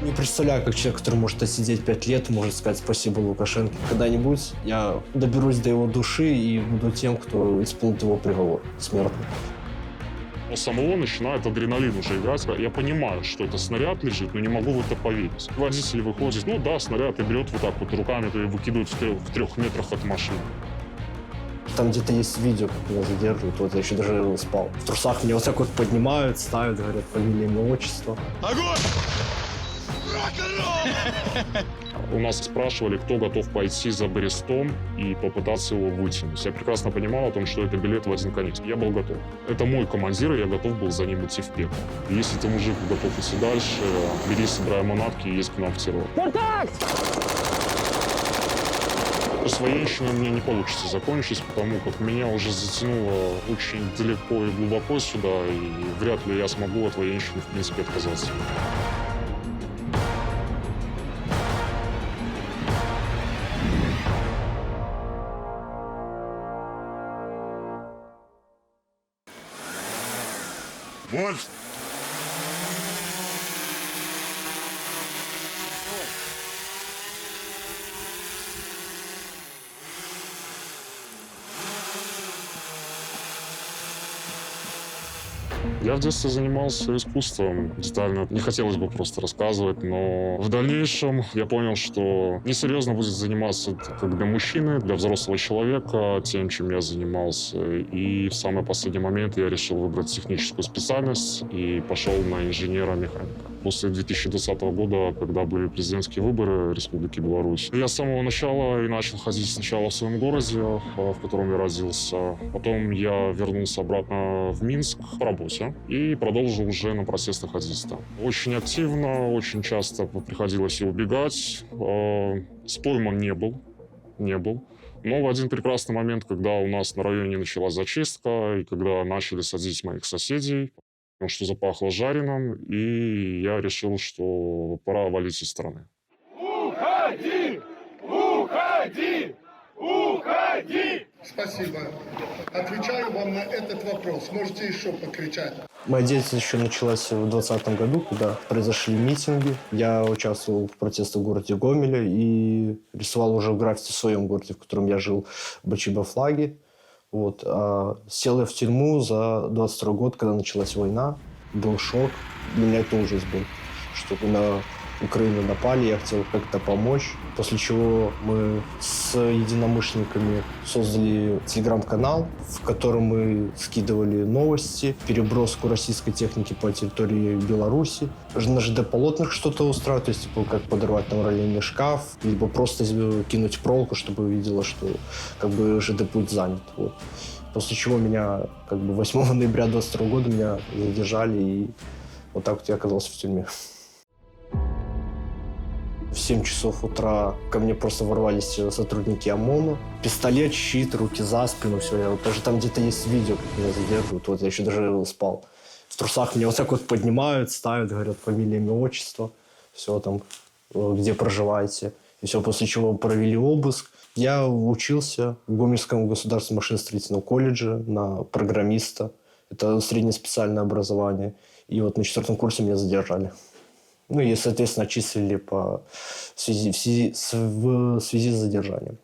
Не представляю, как человек, который может отсидеть 5 лет, может сказать спасибо Лукашенко. Когда-нибудь я доберусь до его души и буду тем, кто исполнит его приговор смертный. У самого начинает адреналин уже играть. Я понимаю, что это снаряд лежит, но не могу в это поверить. Водитель выходит, ну да, снаряд, и берет вот так вот руками, и выкидывает в 3 метрах от машины. Там где-то есть видео, как меня задерживают, вот я еще даже спал. В трусах меня вот так вот поднимают, ставят, говорят фамилия, имя, отчество. Огонь! У нас спрашивали, кто готов пойти за Берестом и попытаться его вытянуть. Я прекрасно понимал о том, что это билет в один конец. Я был готов. Это мой командир, и я готов был за ним идти в пекло. Если ты мужик готов идти дальше, бери, собирай манатки и есть к нам в террор. С военщиной мне не получится закончить, потому как меня уже затянуло очень далеко и глубоко сюда, и вряд ли я смогу от военщины, в принципе, отказаться. Вот. Я в детстве занимался искусством детально. Не хотелось бы просто рассказывать, но в дальнейшем я понял, что несерьезно будет заниматься как для мужчины, для взрослого человека, тем, чем я занимался. И в самый последний момент я решил выбрать техническую специальность и пошел на инженера-механика. После 2020 года, когда были президентские выборы Республики Беларусь, я с самого начала и начал ходить сначала в своем городе, в котором я родился. Потом я вернулся обратно в Минск по работе и продолжил уже на протестах ходить там. Очень активно, очень часто приходилось и убегать. С пойман не был. Но в один прекрасный момент, когда у нас на районе началась зачистка, и когда начали садить моих соседей, потому что запахло жареным, и я решил, что пора валить из страны. Уходи! Уходи! Уходи! Спасибо. Отвечаю вам на этот вопрос. Можете еще покричать. Моя деятельность еще началась в 2020 году, когда произошли митинги. Я участвовал в протестах в городе Гомеле и рисовал уже граффити в своем городе, в котором я жил, Бачиба-Флаги. Вот. А сел я в тюрьму за 22 год, когда началась война. Был шок. Для меня это ужас был, что на Украину напали, я хотел как-то помочь. После чего мы с единомышленниками создали телеграм-канал, в котором мы скидывали новости, переброску российской техники по территории Беларуси. На ЖД-полотнах что-то устраивать, то есть типа, как подорвать там ролейный шкаф, либо просто кинуть проволоку, чтобы увидела, что как бы ЖД-путь занят. Вот. После чего меня 8 ноября 2022 года меня задержали, и вот так вот я оказался в тюрьме. В 7 часов утра ко мне просто ворвались сотрудники ОМОНа. Пистолет, щит, руки за спину, все. Я даже там где-то есть видео, как меня задерживают. Вот я еще даже спал. В трусах меня вот так вот поднимают, ставят, говорят фамилия, имя, отчество. Все там, где проживаете. И все, после чего провели обыск. Я учился в Гомельском государственном машиностроительном колледже на программиста. Это среднее специальное образование. И вот на 4 курсе меня задержали. Ну и, соответственно, отчислили в связи с задержанием.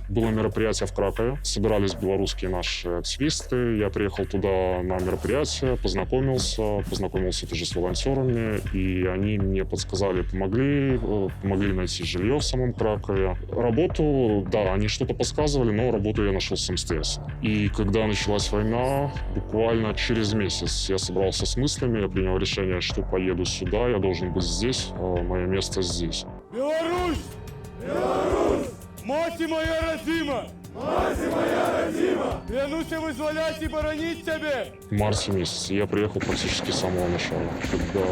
Было мероприятие в Кракове, собирались белорусские наши активисты. Я приехал туда на мероприятие, познакомился тоже с волонтерами, и они мне подсказали, помогли найти жилье в самом Кракове. Работу, да, они что-то подсказывали, но работу я нашел самостоятельно. И когда началась война, буквально через месяц я собрался с мыслями, я принял решение, что поеду сюда, я должен быть здесь, мое место здесь. Беларусь! Беларусь! Мать моя родима! Мать моя родима! Клянусь вызволять и боронить тебя! В марте месяце я приехал практически с самого начала. Когда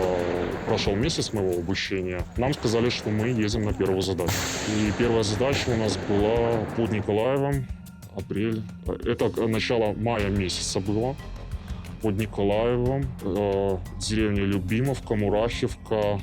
прошел месяц моего обучения, нам сказали, что мы едем на первую задачу. И первая задача у нас была под Николаевом, апрель. Это начало мая месяца было. Под Николаевом, деревня Любимовка, Мурахевка,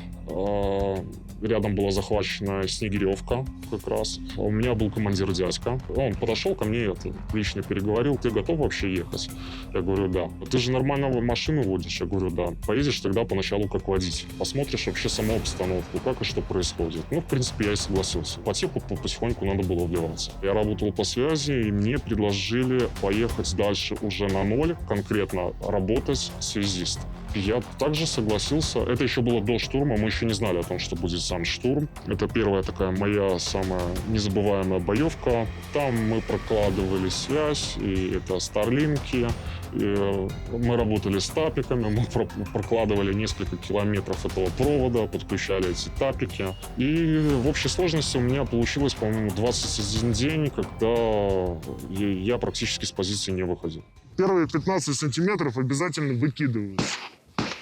Рядом была захвачена Снегиревка как раз. У меня был командир дядька. Он подошел ко мне, лично переговорил: ты готов вообще ехать? Я говорю: да. Ты же нормально машину водишь? Я говорю: да. Поедешь тогда поначалу как водитель. Посмотришь вообще саму обстановку, как и что происходит. Ну, в принципе, я и согласился. Потихоньку надо было вливаться. Я работал по связи, и мне предложили поехать дальше уже на ноль, конкретно работать связистом. Я также согласился. Это еще было до штурма, мы еще не знали о том, что будет сам штурм. Это первая такая моя самая незабываемая боевка. Там мы прокладывали связь, и это старлинки. И мы работали с тапиками, мы прокладывали несколько километров этого провода, подключали эти тапики. И в общей сложности у меня получилось, по-моему, 21 день, когда я практически с позиции не выходил. Первые 15 сантиметров обязательно выкидываются.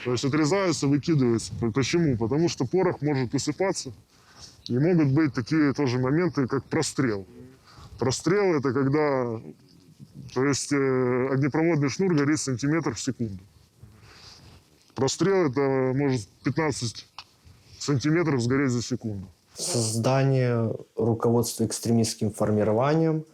То есть отрезаются, выкидываются. Почему? Потому что порох может высыпаться. И могут быть такие тоже моменты, как прострел. Прострел — это когда, то есть, огнепроводный шнур горит сантиметр в секунду. Прострел — это может 15 сантиметров сгореть за секунду. Создание руководства экстремистским формированием,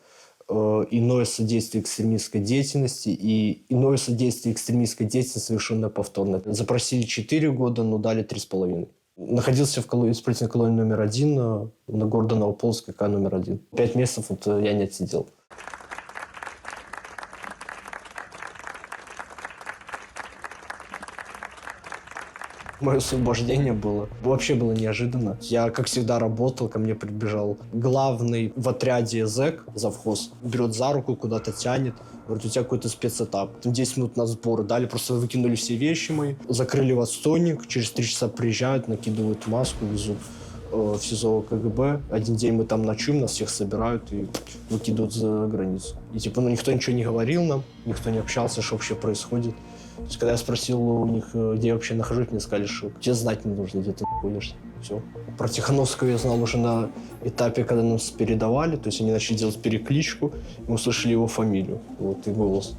иное содействие экстремистской деятельности и иное содействие экстремистской деятельности, совершенное повторно. Запросили 4 года, но дали 3,5. Находился в исправительной колонии номер 1 на города Новополоцк, КК номер 1. 5 месяцев я не отсидел. Мое освобождение вообще было неожиданно. Я, как всегда, работал, ко мне прибежал главный в отряде зэк, завхоз, берет за руку, куда-то тянет, говорит: у тебя какой-то спецэтап. 10 минут на сборы дали, просто выкинули все вещи мои, закрыли в отстойник, через 3 часа приезжают, накидывают маску, везут в СИЗО КГБ. Один день мы там ночуем, нас всех собирают и выкидывают за границу. И никто ничего не говорил нам, никто не общался, что вообще происходит. То есть, когда я спросил у них, где я вообще нахожусь, мне сказали, что тебе знать не нужно, где ты находишься. Все. Про Тихановского я знал уже на этапе, когда нас передавали. То есть они начали делать перекличку, и мы услышали его фамилию и голос.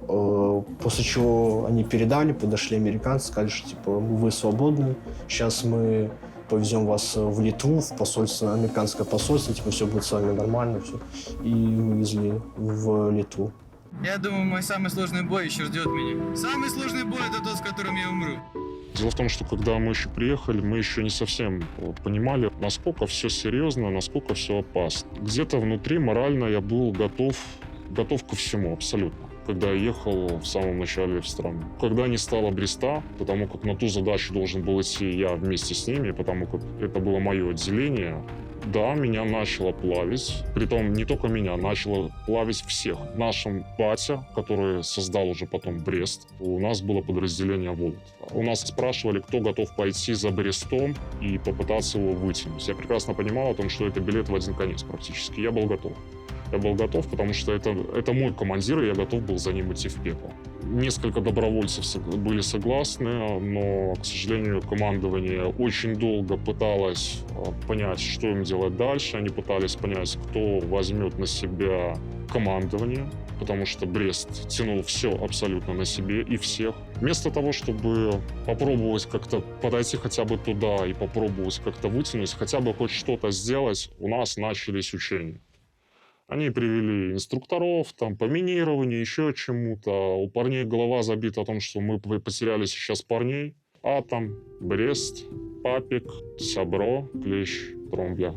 После чего они передали, подошли американцы, сказали, что типа вы свободны, сейчас мы повезем вас в Литву, в посольство, американское посольство, типа все будет с вами нормально, все. И вывезли в Литву. Я думаю, мой самый сложный бой еще ждет меня. Самый сложный бой — это тот, с которым я умру. Дело в том, что когда мы еще приехали, мы еще не совсем понимали, насколько все серьезно, насколько все опасно. Где-то внутри морально я был готов ко всему абсолютно, когда я ехал в самом начале в страну. Когда не стало Бреста, потому как на ту задачу должен был идти я вместе с ними, потому как это было мое отделение, да, меня начало плавить. Притом не только меня, начало плавить всех. Нашим батя, который создал уже потом Брест, у нас было подразделение «Волод». У нас спрашивали, кто готов пойти за Брестом и попытаться его вытянуть. Я прекрасно понимал о том, что это билет в один конец практически. Я был готов. Я был готов, потому что это мой командир, и я готов был за ним идти в пекло. Несколько добровольцев были согласны, но, к сожалению, командование очень долго пыталось понять, что им делать дальше. Они пытались понять, кто возьмет на себя командование, потому что Брест тянул все абсолютно на себе и всех. Вместо того, чтобы попробовать как-то подойти хотя бы туда и попробовать как-то вытянуть, хотя бы хоть что-то сделать, у нас начались учения. Они привели инструкторов там, по минированию, еще чему-то. У парней голова забита о том, что мы потеряли сейчас парней. Атом, Брест, Папик, Сябро, Клещ, Тромбля.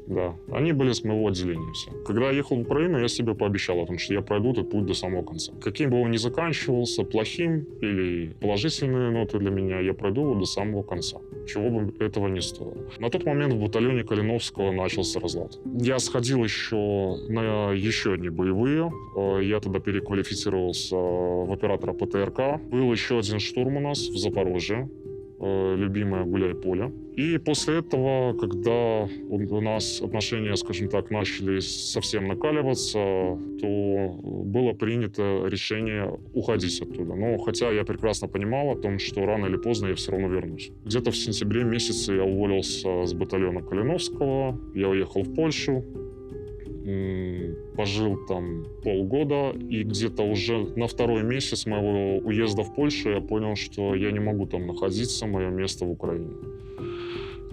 Да, они были с моего отделения все. Когда я ехал в Украину, я себе пообещал о том, что я пройду этот путь до самого конца. Каким бы он ни заканчивался, плохим или положительные ноты для меня, я пройду его до самого конца. Чего бы этого не стоило. На тот момент в батальоне Калиновского начался разлад. Я сходил еще на еще одни боевые. Я тогда переквалифицировался в оператора ПТРК. Был еще один штурм у нас в Запорожье. Любимое Гуляй-Поле. И после этого, когда у нас отношения, скажем так, начали совсем накаливаться, то было принято решение уходить оттуда. Но хотя я прекрасно понимал о том, что рано или поздно я все равно вернусь. Где-то в сентябре месяце я уволился с батальона Калиновского, я уехал в Польшу, пожил там полгода, и где-то уже на второй месяц моего уезда в Польшу я понял, что я не могу там находиться, мое место в Украине.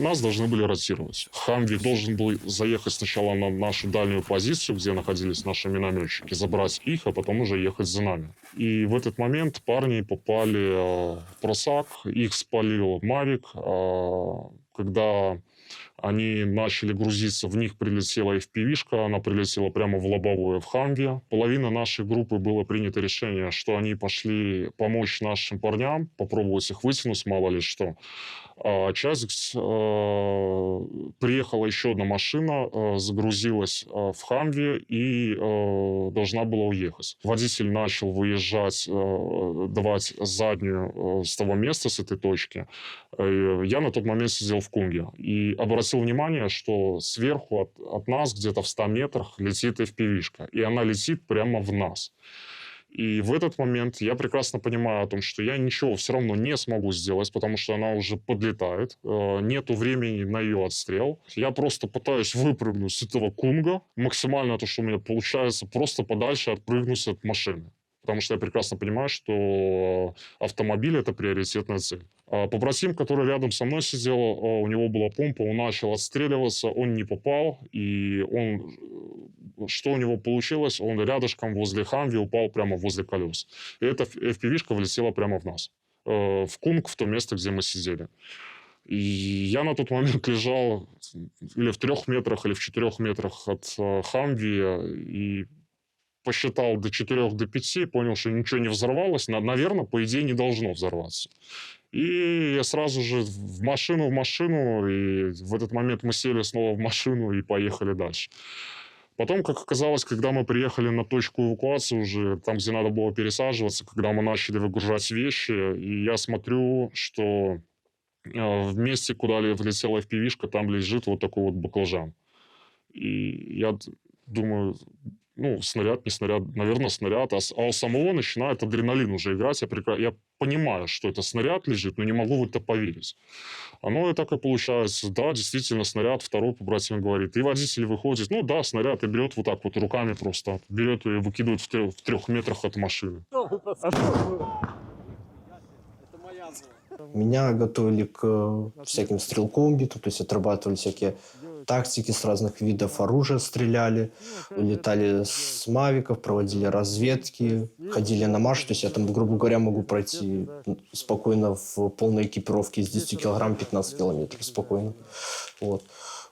Нас должны были ротировать. Хамви должен был заехать сначала на нашу дальнюю позицию, где находились наши минометчики, забрать их, а потом уже ехать за нами. И в этот момент парни попали в просак, их спалил Мавик. Когда они начали грузиться, в них прилетела FPV-шка, она прилетела прямо в лобовое в Хамви. Половина нашей группы было принято решение, что они пошли помочь нашим парням, попробовать их вытянуть, мало ли что. А часть приехала еще одна машина, загрузилась в Хамви и должна была уехать. Водитель начал выезжать, давать заднюю с того места, с этой точки. Я на тот момент сидел в Кунге и обратил внимание, что сверху от нас, где-то в 100 метрах, летит FPV-шка. И она летит прямо в нас. И в этот момент я прекрасно понимаю о том, что я ничего все равно не смогу сделать, потому что она уже подлетает. Нету времени на ее отстрел. Я просто пытаюсь выпрыгнуть с этого Кунга. Максимально то, что у меня получается, просто подальше отпрыгнуть от машины. Потому что я прекрасно понимаю, что автомобиль – это приоритетная цель. Побратим, который рядом со мной сидел, у него была помпа, он начал отстреливаться, он не попал, и что у него получилось? Он рядышком возле Хамви упал прямо возле колес. И эта FPV-шка влетела прямо в нас, в Кунг, в то место, где мы сидели. И я на тот момент лежал или в 3 метрах, или в 4 метрах от Хамви, и посчитал до 4, до 5, понял, что ничего не взорвалось. Наверное, по идее, не должно взорваться. И я сразу же в машину, и в этот момент мы сели снова в машину и поехали дальше. Потом, как оказалось, когда мы приехали на точку эвакуации уже, там, где надо было пересаживаться, когда мы начали выгружать вещи, и я смотрю, что в месте, куда влетела FPV-шка, там лежит вот такой вот баклажан. И я думаю, снаряд, не снаряд, наверное, снаряд. А у самого начинает адреналин уже играть. Я понимаю, что это снаряд лежит, но не могу в это поверить. Оно и так и получается. Да, действительно, снаряд. Второй побратим говорит. И водитель выходит. Да, снаряд. И берет вот так вот руками просто. Берет и выкидывает в 3 метрах от машины. Меня готовили к всяким стрелковым битвам, то есть отрабатывали всякие тактики с разных видов оружия, стреляли, летали с мавиков, проводили разведки, ходили на марш. То есть я там, грубо говоря, могу пройти спокойно в полной экипировке из 10 килограмм 15 километров спокойно. Вот.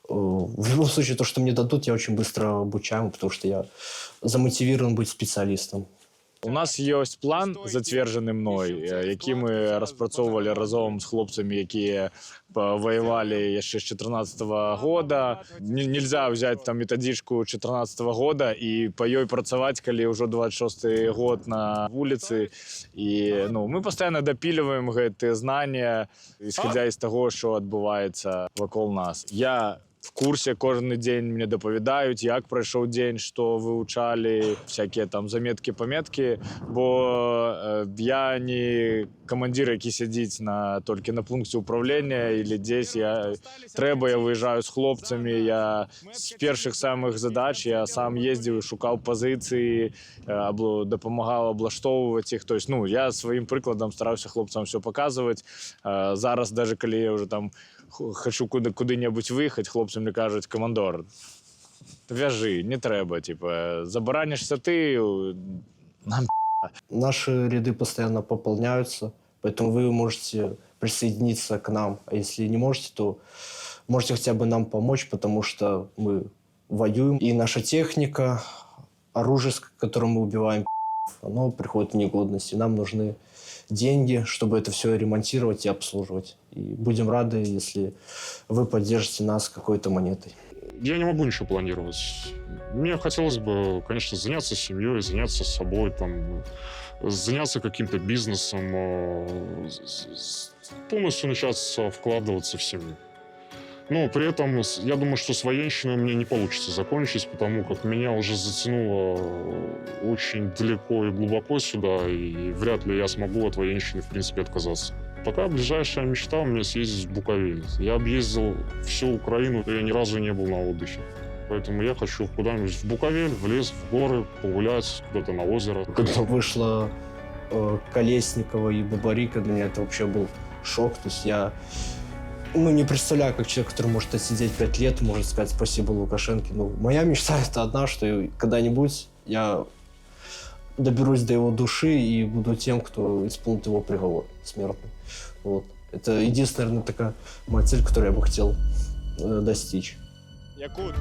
В любом случае, то, что мне дадут, я очень быстро обучаем, потому что я замотивирован быть специалистом. У нас є план, затверджений мною, який ми розпрацьовували разом з хлопцями, які воювали ще з 2014 года. Нельзя взяти там методичку 2014 года і по їй працювати, коли вже 26-й год на вулиці. І ми постійно допилюємо ці знання, исходя з того, що відбувається навколо нас. Я в курсі, кожен день мені доповідають, як пройшов день, що вивчали, всякі там заметки-пометки, бо я не командир, який сидить тільки на пункті управління, або десь. Я виїжджаю з хлопцями, я з перших самих задач, я сам їздив, шукав позиції, допомагав облаштовувати їх. Тобто, я своїм прикладом старався хлопцям все показувати. Зараз, навіть коли я вже там хочу куди-небудь виїхати, хлопці мені кажуть: командор, в'яжи, не треба, забаранишся ти, нам Наши ряды постоянно пополняются, поэтому вы можете присоединиться к нам. А если не можете, то можете хотя бы нам помочь, потому что мы воюем. И наша техника, оружие, с которым мы убиваем, оно приходит в негодность. И нам нужны деньги, чтобы это все ремонтировать и обслуживать. И будем рады, если вы поддержите нас какой-то монетой. Я не могу ничего планировать. Мне хотелось бы, конечно, заняться семьей, заняться собой, заняться каким-то бизнесом, полностью начать вкладываться в семью. Но при этом я думаю, что с военщиной мне не получится закончить, потому как меня уже затянуло очень далеко и глубоко сюда, и вряд ли я смогу от военщины, в принципе, отказаться. Пока ближайшая мечта у меня съездить в Буковель. Я объездил всю Украину, я ни разу не был на отдыхе. Поэтому я хочу куда-нибудь в Буковель, в лес, в горы, погулять, куда-то на озеро. Когда вышла Колесникова и Бабарика, для меня это вообще был шок. То есть я Ну, не представляю, как человек, который может отсидеть 5 лет, может сказать спасибо Лукашенко. Ну, моя мечта — это одна, что когда-нибудь я доберусь до его души и буду тем, кто исполнит его приговор смертный. Вот. Это единственная, наверное, такая моя цель, которую я бы хотел достичь. Якут.